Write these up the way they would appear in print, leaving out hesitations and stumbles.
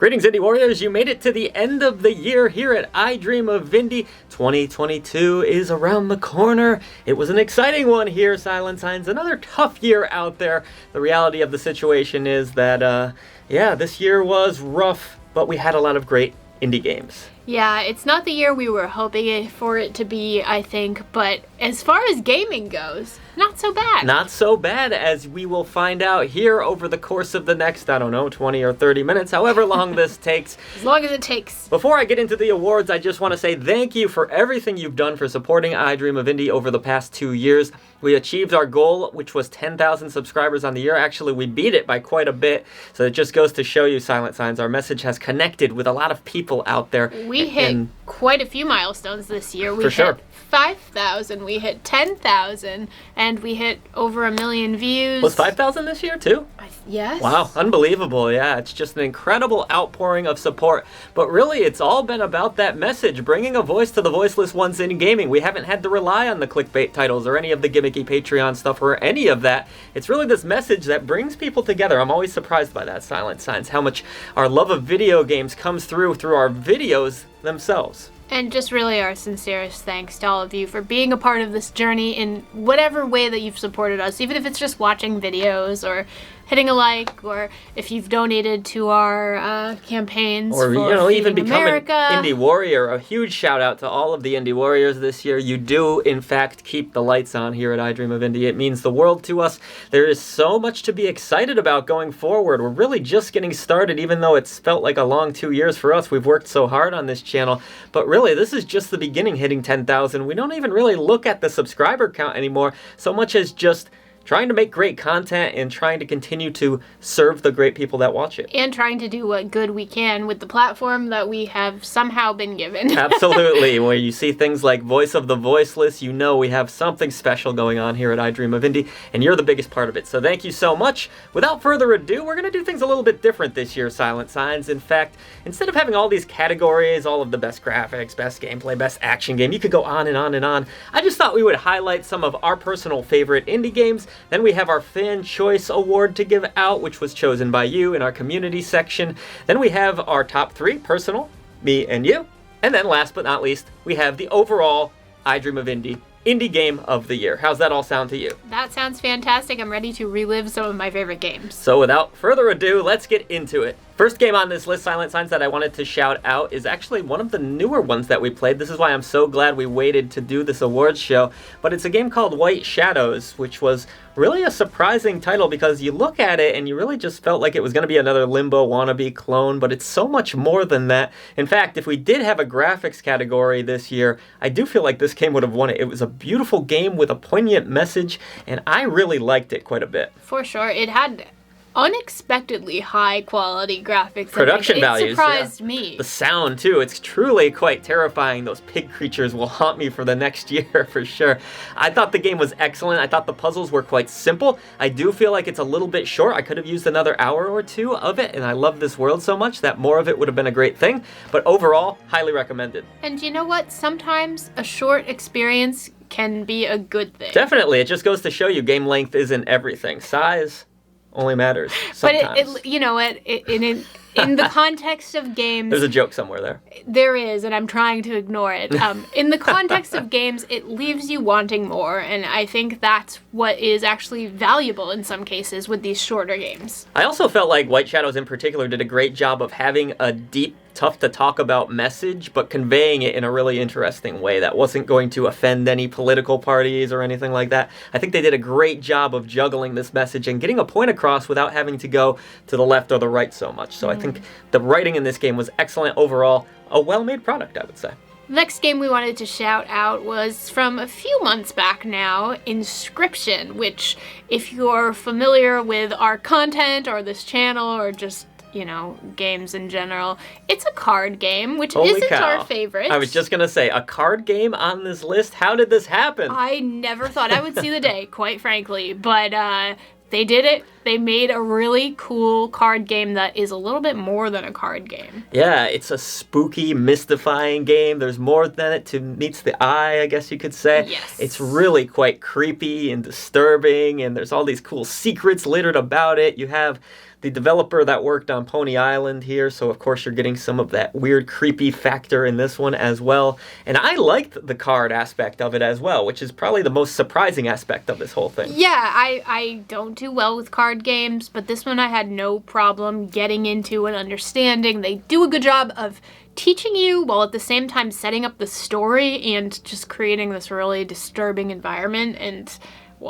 Greetings, Indie Warriors. You made it to the end of the year here at I Dream of Indie. 2022 is around the corner. It was an exciting one here, SilentSigns. Another tough year out there. The reality of the situation is that, this year was rough, but we had a lot of great indie games. Yeah, it's not the year we were hoping for it to be, I think, but as far as gaming goes, not so bad. Not so bad, as we will find out here over the course of the next, 20 or 30 minutes, however long this takes. As long as it takes. Before I get into the awards, I just want to say thank you for everything you've done for supporting I Dream of Indie over the past 2 years. We achieved our goal, which was 10,000 subscribers on the year. Actually, we beat it by quite a bit. So it just goes to show you, SilentSigns, our message has connected with a lot of people out there. We hit quite a few milestones this year. We hit 5,000, we hit 10,000, and we hit over 1 million views. Was 5,000 this year, too? Yes. Wow, unbelievable. Yeah, it's just an incredible outpouring of support. But really, it's all been about that message, bringing a voice to the voiceless ones in gaming. We haven't had to rely on the clickbait titles or any of the gimmicky Patreon stuff or any of that. It's really this message that brings people together. I'm always surprised by that, SilentSigns, how much our love of video games comes through our videos themselves. And just really our sincerest thanks to all of you for being a part of this journey in whatever way that you've supported us, even if it's just watching videos or hitting a like, or if you've donated to our campaigns, or for even become an America. Indie Warrior. A huge shout out to all of the Indie Warriors this year. You do, in fact, keep the lights on here at I Dream of Indie. It means the world to us. There is so much to be excited about going forward. We're really just getting started, even though it's felt like a long 2 years for us. We've worked so hard on this channel, but really, this is just the beginning, hitting 10,000. We don't even really look at the subscriber count anymore, so much as just trying to make great content and trying to continue to serve the great people that watch it. And trying to do what good we can with the platform that we have somehow been given. Absolutely. Where you see things like Voice of the Voiceless, you know we have something special going on here at I Dream of Indie, and you're the biggest part of it. So thank you so much. Without further ado, we're going to do things a little bit different this year, SilentSigns. In fact, instead of having all these categories, all of the best graphics, best gameplay, best action game, you could go on and on and on. I just thought we would highlight some of our personal favorite indie games. Then we have our Fan Choice Award to give out, which was chosen by you in our community section. Then we have our top 3 personal, me and you. And then last but not least, we have the overall I Dream of Indie Game of the Year. How's that all sound to you? That sounds fantastic. I'm ready to relive some of my favorite games. So without further ado, let's get into it. First game on this list, SilentSigns, that I wanted to shout out is actually one of the newer ones that we played. This is why I'm so glad we waited to do this awards show. But it's a game called White Shadows, which was really a surprising title because you look at it and you really just felt like it was going to be another Limbo wannabe clone, but it's so much more than that. In fact, if we did have a graphics category this year, I do feel like this game would have won it. It was a beautiful game with a poignant message, and I really liked it quite a bit. For sure. It had unexpectedly high quality graphics. Production values. It surprised me. The sound too, it's truly quite terrifying. Those pig creatures will haunt me for the next year for sure. I thought the game was excellent. I thought the puzzles were quite simple. I do feel like it's a little bit short. I could have used another hour or 2 of it, and I love this world so much that more of it would have been a great thing. But overall, highly recommended. And you know what? Sometimes a short experience can be a good thing. Definitely. It just goes to show you game length isn't everything. Size only matters sometimes. But in the context of games, there's a joke somewhere there. There is, and I'm trying to ignore it. In the context of games, it leaves you wanting more, and I think that's what is actually valuable in some cases with these shorter games. I also felt like White Shadows in particular did a great job of having a deep, tough to talk about message, but conveying it in a really interesting way that wasn't going to offend any political parties or anything like that. I think they did a great job of juggling this message and getting a point across without having to go to the left or the right so much. So I think the writing in this game was excellent overall. A well-made product, I would say. The next game we wanted to shout out was from a few months back now, Inscription, which, if you're familiar with our content or this channel or just games in general, it's a card game, which isn't our favorite. I was just gonna say, a card game on this list? How did this happen? I never thought I would see the day, quite frankly, but they did it. They made a really cool card game that is a little bit more than a card game. Yeah, it's a spooky, mystifying game. There's more than it to meets the eye, I guess you could say. Yes. It's really quite creepy and disturbing, and there's all these cool secrets littered about it. You have the developer that worked on Pony Island here, so of course you're getting some of that weird, creepy factor in this one as well. And I liked the card aspect of it as well, which is probably the most surprising aspect of this whole thing. Yeah, I don't do well with card games, but this one I had no problem getting into and understanding. They do a good job of teaching you while at the same time setting up the story and just creating this really disturbing environment. And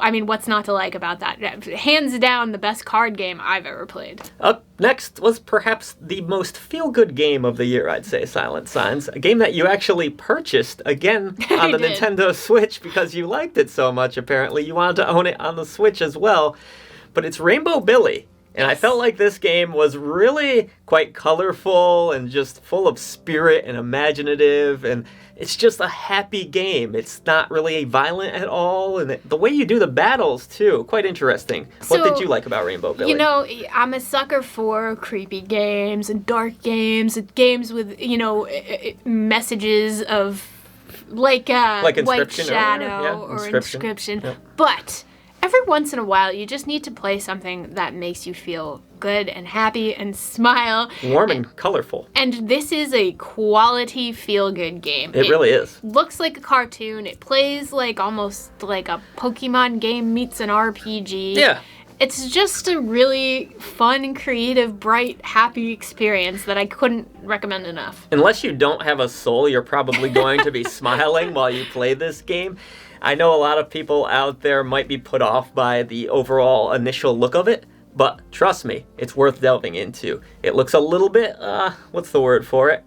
I mean, what's not to like about that? Hands down, the best card game I've ever played. Up next was perhaps the most feel-good game of the year, I'd say, SilentSigns. A game that you actually purchased, again, on the Nintendo Switch because you liked it so much, apparently. You wanted to own it on the Switch as well. But it's Rainbow Billy. And I felt like this game was really quite colorful and just full of spirit and imaginative, and it's just a happy game. It's not really violent at all, and the way you do the battles, too, quite interesting. What did you like about Rainbow Billy? You know, I'm a sucker for creepy games and dark games and games with, you know, messages of, like Inscription White Shadow or Inscription. Yep. But every once in a while, you just need to play something that makes you feel good and happy and smile. Warm and colorful. And this is a quality feel-good game. It really is. Looks like a cartoon. It plays like almost like a Pokemon game meets an RPG. Yeah. It's just a really fun, creative, bright, happy experience that I couldn't recommend enough. Unless you don't have a soul, you're probably going to be smiling while you play this game. I know a lot of people out there might be put off by the overall initial look of it, but trust me, it's worth delving into. It looks a little bit, what's the word for it?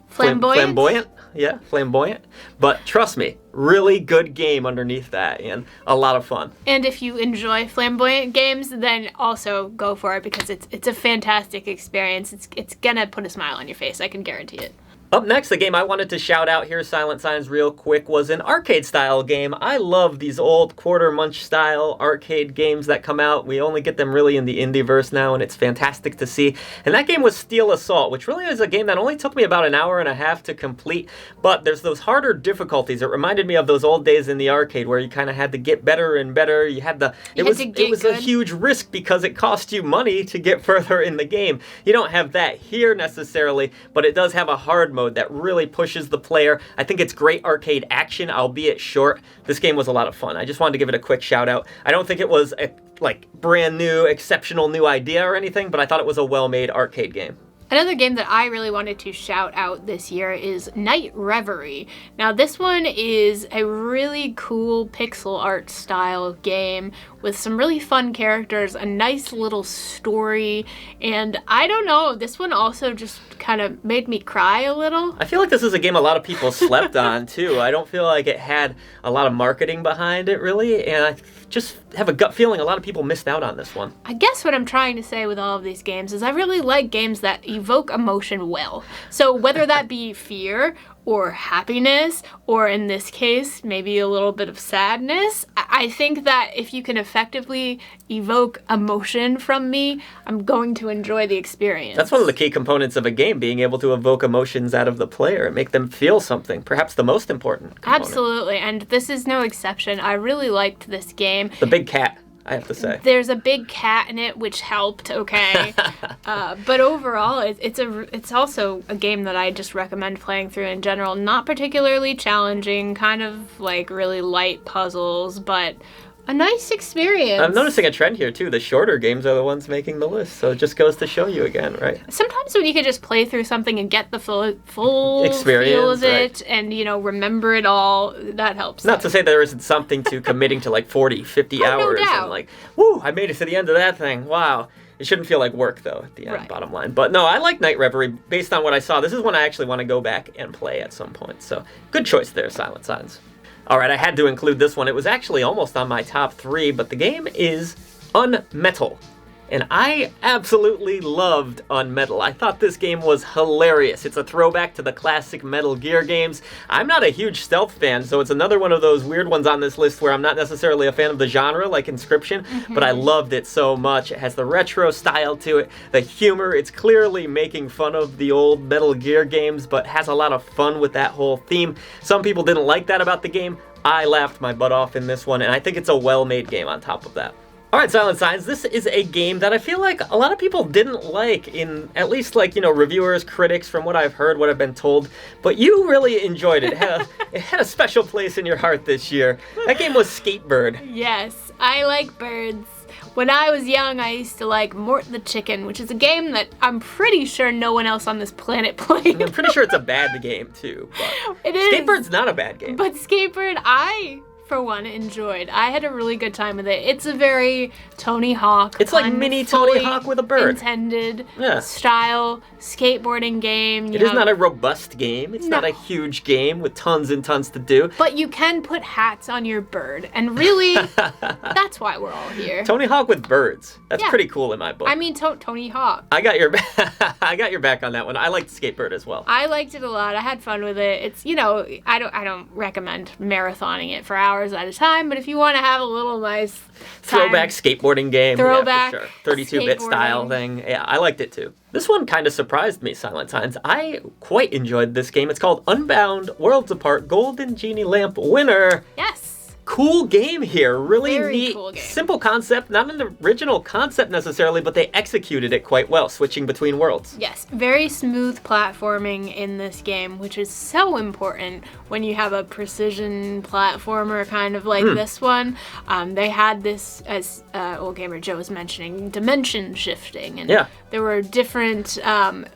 Flamboyant? Flamboyant? Yeah, flamboyant. But trust me, really good game underneath that and a lot of fun. And if you enjoy flamboyant games, then also go for it because it's a fantastic experience. It's gonna put a smile on your face, I can guarantee it. Up next, the game I wanted to shout out here, SilentSigns, real quick, was an arcade-style game. I love these old quarter-munch-style arcade games that come out. We only get them really in the indie-verse now, and it's fantastic to see. And that game was Steel Assault, which really is a game that only took me about an hour and a half to complete, but there's those harder difficulties. It reminded me of those old days in the arcade where you kind of had to get better and better. It was a huge risk because it cost you money to get further in the game. You don't have that here necessarily, but it does have a hard mode that really pushes the player. I think it's great arcade action, albeit short. This game was a lot of fun. I just wanted to give it a quick shout out. I don't think it was a brand new, exceptional new idea or anything, but I thought it was a well-made arcade game. Another game that I really wanted to shout out this year is Night Reverie. Now this one is a really cool pixel art style game with some really fun characters, a nice little story, and I don't know, this one also just kind of made me cry a little. I feel like this is a game a lot of people slept on too. I don't feel like it had a lot of marketing behind it really, and I just have a gut feeling a lot of people missed out on this one. I guess what I'm trying to say with all of these games is I really like games that evoke emotion well. So whether that be fear or happiness, or in this case, maybe a little bit of sadness, I think that if you can effectively evoke emotion from me, I'm going to enjoy the experience. That's one of the key components of a game, being able to evoke emotions out of the player and make them feel something, perhaps the most important component. Absolutely, and this is no exception. I really liked this game. The big cat, I have to say. There's a big cat in it, which helped, okay? But overall, it's also a game that I just recommend playing through in general. Not particularly challenging, kind of like really light puzzles, but a nice experience. I'm noticing a trend here, too. The shorter games are the ones making the list, so it just goes to show you again, right? Sometimes when you can just play through something and get the full experience, feel of it, right, and, you know, remember it all, that helps. Not to say there isn't something to committing to, 40, 50 hours. No doubt. And, woo, I made it to the end of that thing. Wow. It shouldn't feel like work, though, at the end, right, bottom line. But no, I like Night Reverie based on what I saw. This is one I actually want to go back and play at some point. So, good choice there, SilentSigns. All right, I had to include this one. It was actually almost on my top 3, but the game is Unmetal. And I absolutely loved Unmetal. I thought this game was hilarious. It's a throwback to the classic Metal Gear games. I'm not a huge stealth fan, so it's another one of those weird ones on this list where I'm not necessarily a fan of the genre, like Inscription, but I loved it so much. It has the retro style to it, the humor. It's clearly making fun of the old Metal Gear games, but has a lot of fun with that whole theme. Some people didn't like that about the game. I laughed my butt off in this one, and I think it's a well-made game on top of that. All right, Silent Signs, this is a game that I feel like a lot of people didn't like, in at least like, reviewers, critics, from what I've heard, what I've been told, but you really enjoyed it. It had a special place in your heart this year. That game was Skatebird. Yes, I like birds. When I was young, I used to like Mort the Chicken, which is a game that I'm pretty sure no one else on this planet played. And I'm pretty sure it's a bad game, too. But it is. Skatebird's not a bad game. But Skateboard, I, for one, enjoyed. I had a really good time with it. It's a very Tony Hawk. It's like mini Tony Hawk with a bird. Intended style skateboarding game. It is not a robust game. It's not a huge game with tons and tons to do. But you can put hats on your bird. And really, that's why we're all here. Tony Hawk with birds. That's pretty cool in my book. I mean, Tony Hawk. I got your back on that one. I liked Skatebird as well. I liked it a lot. I had fun with it. It's, I don't recommend marathoning it for hours at a time, but if you want to have a little nice throwback skateboarding game, throwback for sure. 32-bit style thing. Yeah, I liked it too. This one kind of surprised me, Silent Signs. I quite enjoyed this game. It's called Unbound Worlds Apart Golden Genie Lamp Winner. Yes. Cool game here. Really Very neat, cool game. Simple concept. Not an original concept necessarily, but they executed it quite well, switching between worlds. Yes, very smooth platforming in this game, which is so important when you have a precision platformer kind of like this one. They had this, as Old Gamer Joe was mentioning, dimension shifting. And there were different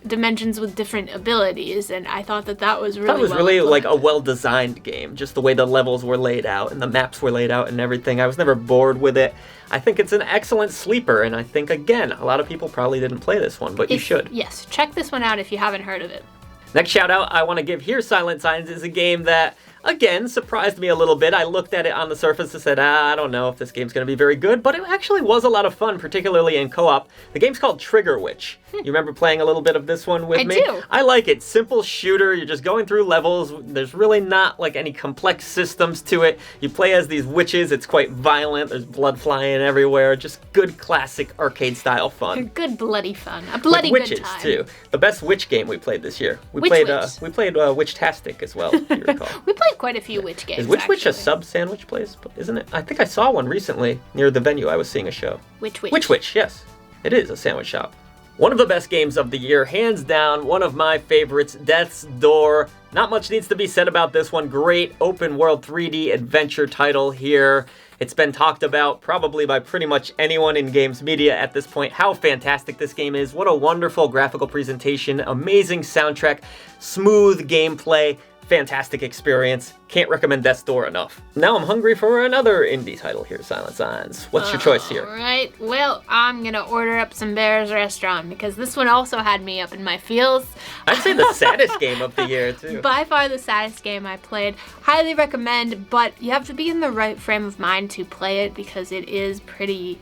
dimensions with different abilities, and I thought that was really really like a well-designed game, just the way the levels were laid out and the maps were laid out and everything. I was never bored with it. I think it's an excellent sleeper, and I think, again, a lot of people probably didn't play this one, but you should. Yes, check this one out if you haven't heard of it. Next shout out I want to give here, Silent Signs, is a game that, again, surprised me a little bit. I looked at it on the surface and said, I don't know if this game's going to be very good, but it actually was a lot of fun, particularly in co-op. The game's called Trigger Witch. You remember playing a little bit of this one with me? I do. I like it. Simple shooter. You're just going through levels. There's really not like any complex systems to it. You play as these witches. It's quite violent. There's blood flying everywhere. Just good classic arcade style fun. Good bloody fun. A bloody with witches, good time. too. The best witch game we played this year. We played Witch-tastic as well, if you recall. We played quite a few witch games. Is Witch a sub-sandwich place? Isn't it? I think I saw one recently near the venue I was seeing a show. Witch. Witch, yes. It is a sandwich shop. One of the best games of the year, hands down, one of my favorites, Death's Door. Not much needs to be said about this one. Great open world 3D adventure title here. It's been talked about probably by pretty much anyone in games media at this point, how fantastic this game is. What a wonderful graphical presentation, amazing soundtrack, smooth gameplay, fantastic experience. Can't recommend Death's Door enough. Now I'm hungry for another indie title here, Silent Signs. What's your choice here? Alright, well, I'm gonna order up some Bear's Restaurant because this one also had me up in my feels. I'd say the saddest game of the year, too. By far the saddest game I played. Highly recommend, but you have to be in the right frame of mind to play it because it is pretty...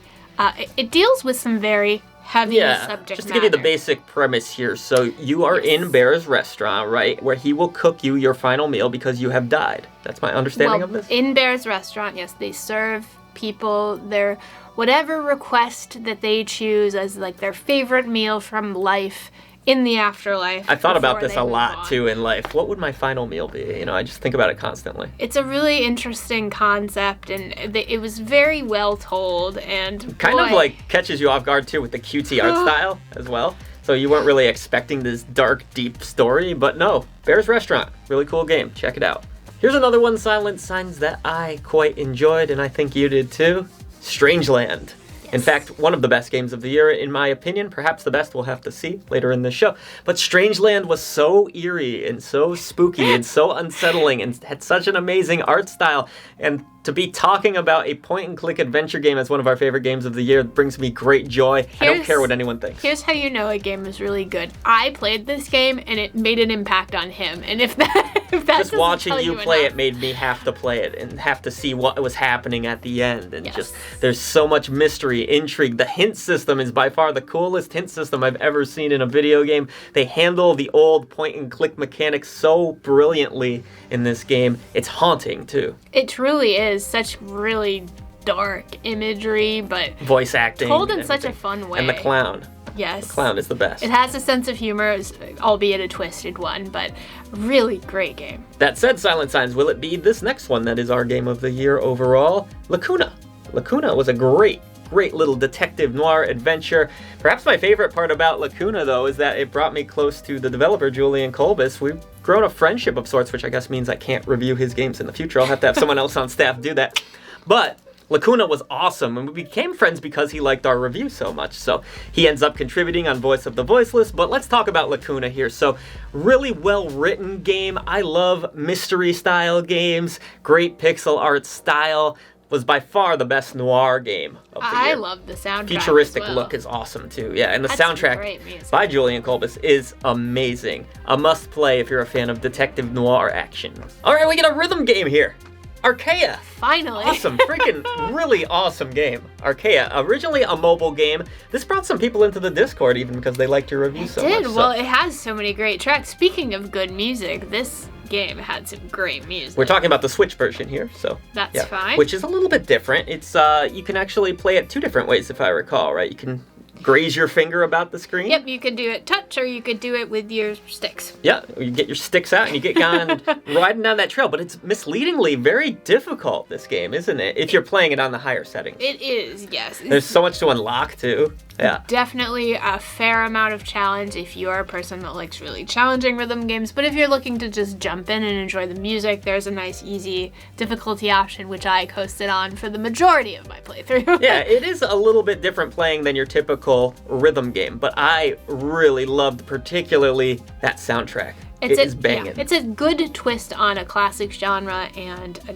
it deals with some very heavy subject just to matter. give you the basic premise here. So you are in Bear's Restaurant, right, where he will cook you your final meal because you have died. That's my understanding of this? In Bear's Restaurant, yes, they serve people their whatever request that they choose as like their favorite meal from life in the afterlife. I thought about this a lot too in life. What would my final meal be? I just think about it constantly. It's a really interesting concept, and it was very well told, and kind of like catches you off guard too with the cutesy art style as well. So you weren't really expecting this dark, deep story, but no, Bear's Restaurant, really cool game. Check it out. Here's another one, Silent Signs, that I quite enjoyed, and I think you did too. Strangeland. In fact, one of the best games of the year, in my opinion. Perhaps the best, we'll have to see later in the show. But Strangeland was so eerie and so spooky and so unsettling and had such an amazing art style. And to be talking about a point-and-click adventure game as one of our favorite games of the year brings me great joy. I don't care what anyone thinks. Here's how you know a game is really good. I played this game, and it made an impact on him. And if that just watching you play it made me have to play it and have to see what was happening at the end. And just, there's so much mystery, intrigue. The hint system is by far the coolest hint system I've ever seen in a video game. They handle the old point-and-click mechanics so brilliantly in this game. It's haunting, too. It truly is such really dark imagery, but voice acting told in such a fun way. And the clown. Yes. The clown is the best. It has a sense of humor, albeit a twisted one, but really great game. That said, Silent Signs, will it be this next one that is our game of the year overall? Lacuna. Lacuna was a great great little detective noir adventure. Perhaps my favorite part about Lacuna, though, is that it brought me close to the developer, Julian Kolbis. We've grown a friendship of sorts, which I guess means I can't review his games in the future. I'll have to have someone else on staff do that. But Lacuna was awesome, and we became friends because he liked our review so much. So he ends up contributing on Voice of the Voiceless, but let's talk about Lacuna here. So really well-written game. I love mystery-style games, great pixel art style. Was by far the best noir game of the year. I love the soundtrack. Futuristic as well. look is awesome too. Yeah, and the That's some soundtrack great music. by Julian Kolbis is amazing. A must-play if you're a fan of detective noir action. All right, we get a rhythm game here. Archaea. Finally. Awesome, freaking really awesome game. Archaea, originally a mobile game. This brought some people into the Discord even because they liked your review so much. Well, it has so many great tracks. Speaking of good music, this game had some great music. We're talking about the Switch version here, so That's yeah, fine. which is a little bit different. It's you can actually play it two different ways if I recall, right? You can graze your finger about the screen. Yep, you could do it touch or you could do it with your sticks. Yeah, you get your sticks out and you get gone riding down that trail. But it's misleadingly very difficult, this game, isn't it? If you're playing it on the higher settings. It is, yes. There's so much to unlock, too. Yeah. Definitely a fair amount of challenge if you are a person that likes really challenging rhythm games. But if you're looking to just jump in and enjoy the music, there's a nice, easy difficulty option, which I coasted on for the majority of my playthrough. Yeah, it is a little bit different playing than your typical rhythm game, but I really loved particularly that soundtrack. It is banging. Yeah, it's a good twist on a classic genre and a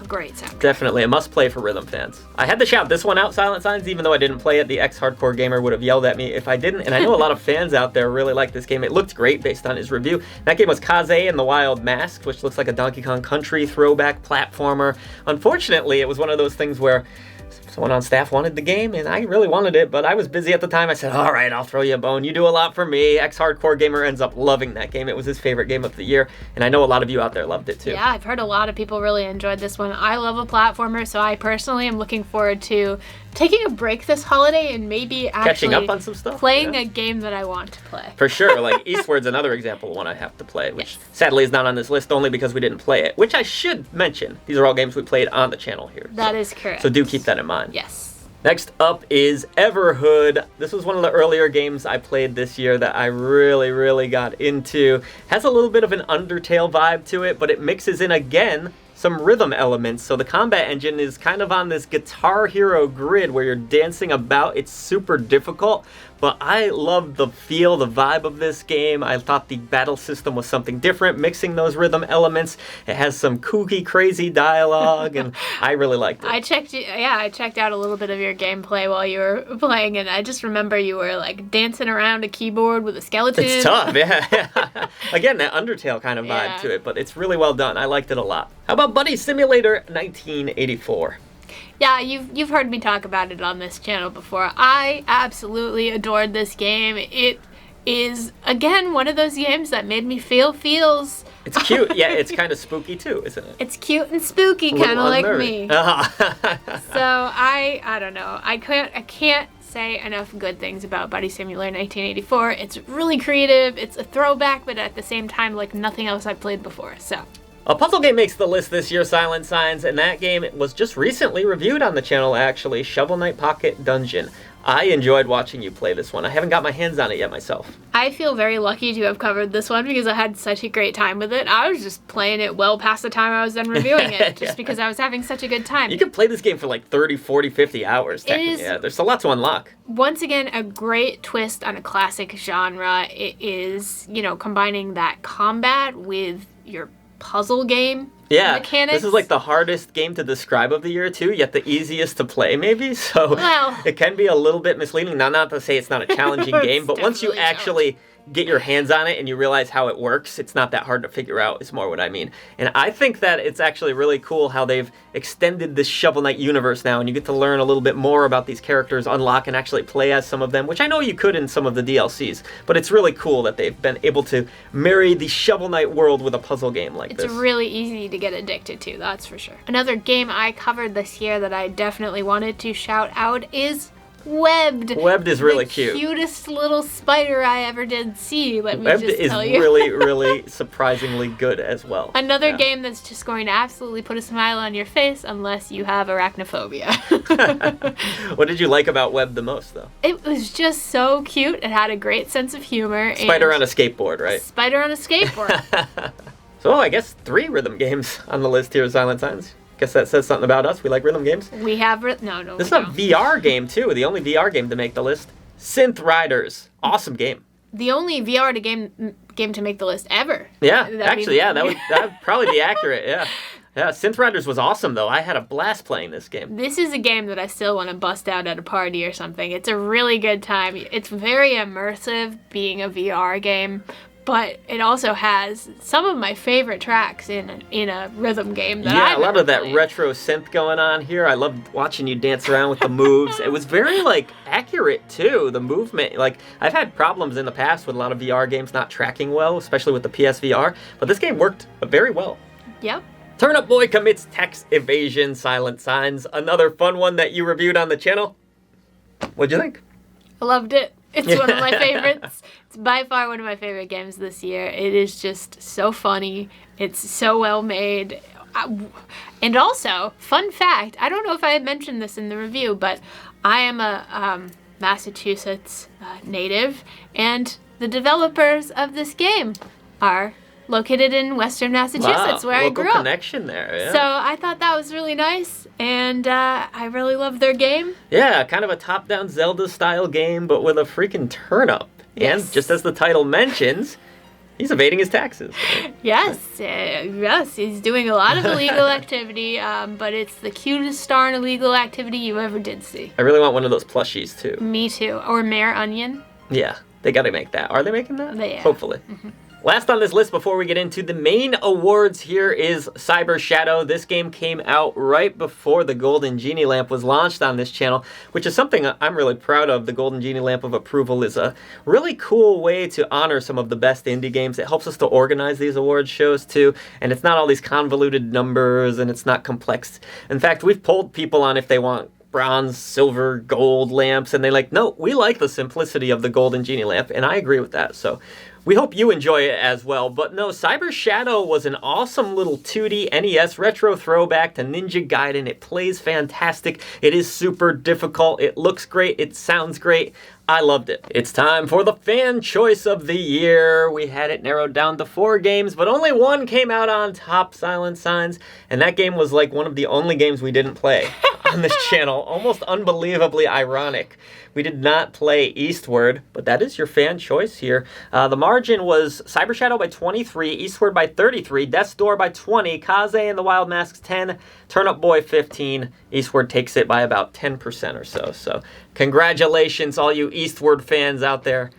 great soundtrack. Definitely a must-play for rhythm fans. I had to shout this one out, SilentSigns, even though I didn't play it. The ex-hardcore gamer would have yelled at me if I didn't, and I know a lot of fans out there really like this game. It looked great based on his review. That game was Kaze and the Wild Mask, which looks like a Donkey Kong Country throwback platformer. Unfortunately, it was one of those things where someone on staff wanted the game, and I really wanted it, but I was busy at the time. I said, all right, I'll throw you a bone. You do a lot for me. Ex-hardcore gamer ends up loving that game. It was his favorite game of the year, and I know a lot of you out there loved it too. Yeah, I've heard a lot of people really enjoyed this one. I love a platformer, so I personally am looking forward to taking a break this holiday and maybe actually catching up on some stuff. Playing a game that I want to play. For sure. Like Eastward's another example of one I have to play, which sadly is not on this list only because we didn't play it, which I should mention. These are all games we played on the channel here. That is correct. So do keep that in mind. Yes. Next up is Everhood. This was one of the earlier games I played this year that I really got into. Has a little bit of an Undertale vibe to it, but it mixes in again some rhythm elements. So the combat engine is kind of on this Guitar Hero grid where you're dancing about. It's super difficult, but I love the feel, the vibe of this game. I thought the battle system was something different, mixing those rhythm elements. It has some kooky, crazy dialogue, and I really liked it. I checked out a little bit of your gameplay while you were playing, and I just remember you were like dancing around a keyboard with a skeleton. It's tough, yeah. Again, that Undertale kind of vibe to it, but it's really well done. I liked it a lot. How about Buddy Simulator 1984? Yeah, you've heard me talk about it on this channel before. I absolutely adored this game. It is, again, one of those games that made me feel feels. It's cute. Yeah, it's kind of spooky too, isn't it? It's cute and spooky, kind of like me. Uh-huh. So I don't know. I can't say enough good things about Buddy Simulator 1984. It's really creative. It's a throwback, but at the same time, like nothing else I've played before. So. A puzzle game makes the list this year, SilentSigns, and that game was just recently reviewed on the channel, actually, Shovel Knight Pocket Dungeon. I enjoyed watching you play this one. I haven't got my hands on it yet myself. I feel very lucky to have covered this one because I had such a great time with it. I was just playing it well past the time I was done reviewing it, just because I was having such a good time. You could play this game for like 30, 40, 50 hours, technically. Yeah, there's a lot to unlock. Once again, a great twist on a classic genre. It is, combining that combat with your puzzle game mechanics. This is like the hardest game to describe of the year too, yet the easiest to play maybe, so it can be a little bit misleading. Not to say it's not a challenging game, but once you actually get your hands on it and you realize how it works, it's not that hard to figure out, is more what I mean. And I think that it's actually really cool how they've extended this Shovel Knight universe now, and you get to learn a little bit more about these characters, unlock and actually play as some of them, which I know you could in some of the DLCs, but it's really cool that they've been able to marry the Shovel Knight world with a puzzle game like this. It's really easy to get addicted to, that's for sure. Another game I covered this year that I definitely wanted to shout out is Webbed. Webbed is really the cute. Cutest little spider I ever did see. Let me Webbed just is tell you. really, really surprisingly good as well. Another Yeah. game that's just going to absolutely put a smile on your face unless you have arachnophobia. What did you like about Webbed the most, though? It was just so cute. It had a great sense of humor. Spider and on a skateboard, right? Spider on a skateboard. So I guess 3 rhythm games on the list here, SilentSigns. Guess that says something about us. We like rhythm games. We have... No, This is we a don't. VR game, too. The only VR game to make the list. Synth Riders. Awesome game. The only VR game to make the list ever. Yeah, That'd actually, be- yeah, that would probably be accurate, yeah. Yeah, Synth Riders was awesome, though. I had a blast playing this game. This is a game that I still want to bust out at a party or something. It's a really good time. It's very immersive being a VR game, but it also has some of my favorite tracks in a rhythm game that Yeah, I've a lot ever of that played. retro synth going on here. I loved watching you dance around with the moves. It was very, accurate, too, the movement. I've had problems in the past with a lot of VR games not tracking well, especially with the PSVR, but this game worked very well. Yep. Turnip Boy commits tax evasion, SilentSigns. Another fun one that you reviewed on the channel. What'd you think? I loved it. It's one of my favorites. It's by far one of my favorite games this year. It is just so funny. It's so well made. And also, fun fact, I don't know if I had mentioned this in the review, but I am a Massachusetts native, and the developers of this game are located in Western Massachusetts, where I local grew up. connection there, yeah. So I thought that was really nice, and I really loved their game. Yeah, kind of a top-down Zelda-style game, but with a freaking turnip. Yes. And just as the title mentions, he's evading his taxes. Right? Yes, he's doing a lot of illegal activity, but it's the cutest star in illegal activity you ever did see. I really want one of those plushies, too. Me too. Or Mayor Onion. Yeah, they gotta make that. Are they making that? They are. Hopefully. Last on this list before we get into the main awards here is Cyber Shadow. This game came out right before the Golden Genie Lamp was launched on this channel, which is something I'm really proud of. The Golden Genie Lamp of Approval is a really cool way to honor some of the best indie games. It helps us to organize these awards shows too, and it's not all these convoluted numbers and it's not complex. In fact, we've polled people on if they want bronze, silver, gold lamps, and no, we like the simplicity of the Golden Genie Lamp, and I agree with that. So we hope you enjoy it as well. But no, Cyber Shadow was an awesome little 2D NES retro throwback to Ninja Gaiden. It plays fantastic. It is super difficult. It looks great. It sounds great. I loved it. It's time for the fan choice of the year. We had it narrowed down to 4 games, but only one came out on top, SilentSigns, and that game was one of the only games we didn't play on this channel. Almost unbelievably ironic. We did not play Eastward, but that is your fan choice here. The margin was Cyber Shadow by 23, Eastward by 33, Death's Door by 20, Kaze and the Wild Masks 10, Turnip Boy 15. Eastward takes it by about 10% or so. So congratulations, all you Eastward fans out there.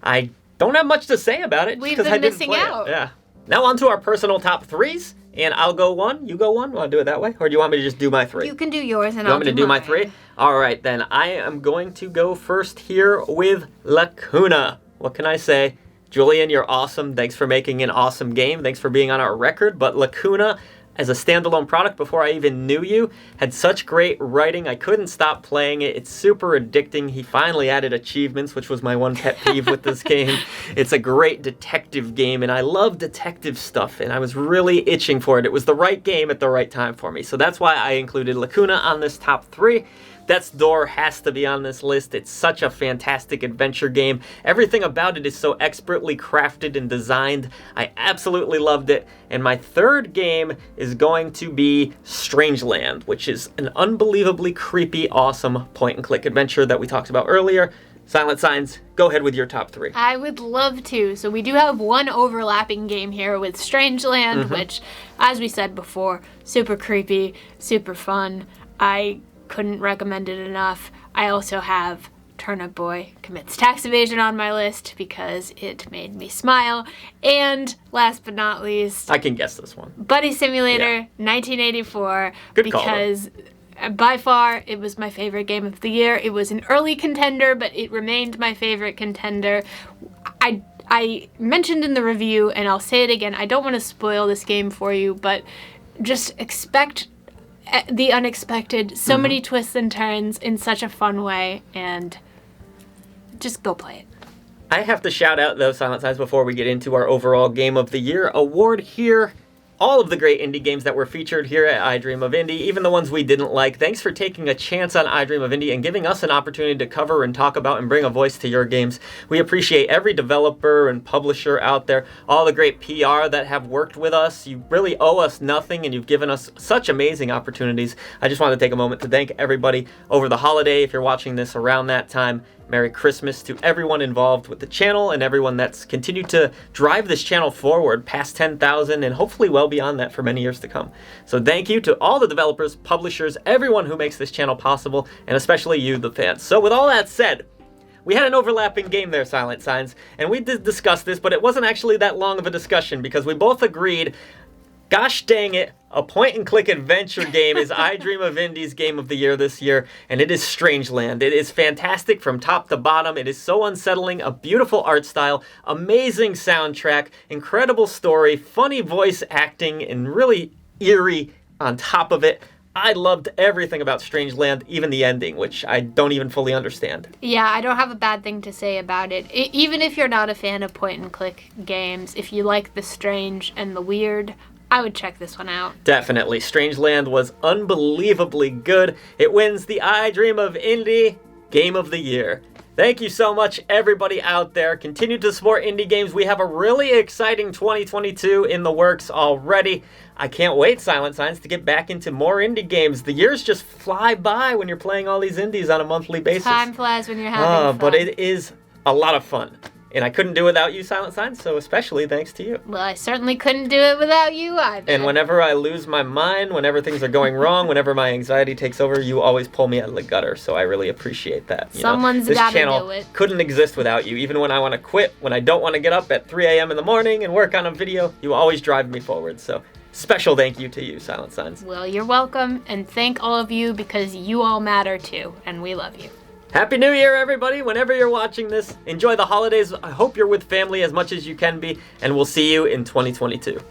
I don't have much to say about it We've because been I didn't missing play out. it. Yeah. Now on to our personal top 3s. And I'll go 1, you go 1. Want to do it that way? Or do you want me to just do my 3? You can do yours and You I'll want me to do my mine. 3? All right, then. I am going to go first here with Lacuna. What can I say? Julian, you're awesome. Thanks for making an awesome game. Thanks for being on our record. But Lacuna, as a standalone product before I even knew you, had such great writing. I couldn't stop playing it. It's super addicting. He finally added achievements, which was my one pet peeve with this game. It's a great detective game, and I love detective stuff, and I was really itching for it. It was the right game at the right time for me. So that's why I included Lacuna on this top 3. Death's Door has to be on this list. It's such a fantastic adventure game. Everything about it is so expertly crafted and designed. I absolutely loved it. And my 3rd game is going to be Strangeland, which is an unbelievably creepy, awesome point-and-click adventure that we talked about earlier. SilentSigns, go ahead with your top 3. I would love to. So we do have one overlapping game here with Strangeland, which, as we said before, super creepy, super fun. I couldn't recommend it enough. I also have Turnip Boy Commits Tax Evasion on my list because it made me smile. And last but not least, I can guess this one. Buddy Simulator Yeah. 1984 Good call, because by far it was my favorite game of the year. It was an early contender, but it remained my favorite contender. I mentioned in the review, and I'll say it again, I don't want to spoil this game for you, but just expect the unexpected, so many twists and turns in such a fun way, and just go play it. I have to shout out, though, SilentSigns, before we get into our overall Game of the Year award here. All of the great indie games that were featured here at I Dream of Indie, even the ones we didn't like. Thanks for taking a chance on I Dream of Indie and giving us an opportunity to cover and talk about and bring a voice to your games. We appreciate every developer and publisher out there, all the great PR that have worked with us. You really owe us nothing, and you've given us such amazing opportunities. I just want to take a moment to thank everybody over the holiday. If you're watching this around that time, Merry Christmas to everyone involved with the channel and everyone that's continued to drive this channel forward past 10,000 and hopefully well beyond that for many years to come. So thank you to all the developers, publishers, everyone who makes this channel possible, and especially you, the fans. So with all that said, we had an overlapping game there, SilentSigns, and we did discuss this, but it wasn't actually that long of a discussion because we both agreed, gosh dang it, a point-and-click adventure game is I Dream of Indie's Game of the Year this year, and it is Strangeland. It is fantastic from top to bottom. It is so unsettling, a beautiful art style, amazing soundtrack, incredible story, funny voice acting, and really eerie on top of it. I loved everything about Strangeland, even the ending, which I don't even fully understand. Yeah, I don't have a bad thing to say about it. Even if you're not a fan of point-and-click games, if you like the strange and the weird, I would check this one out. Definitely. Strangeland was unbelievably good. It wins the I Dream of Indie Game of the Year. Thank you so much, everybody out there. Continue to support indie games. We have a really exciting 2022 in the works already. I can't wait, SilentSigns, to get back into more indie games. The years just fly by when you're playing all these indies on a monthly basis. Time flies when you're having fun. But it is a lot of fun. And I couldn't do it without you, SilentSigns, so especially thanks to you. Well, I certainly couldn't do it without you either. And whenever I lose my mind, whenever things are going wrong, whenever my anxiety takes over, you always pull me out of the gutter, so I really appreciate that. Someone's this gotta channel do it. couldn't exist without you. Even when I want to quit, when I don't want to get up at 3 a.m. in the morning and work on a video, you always drive me forward, so special thank you to you, SilentSigns. Well, you're welcome, and thank all of you because you all matter too, and we love you. Happy New Year, everybody, whenever you're watching this. Enjoy the holidays. I hope you're with family as much as you can be, and we'll see you in 2022.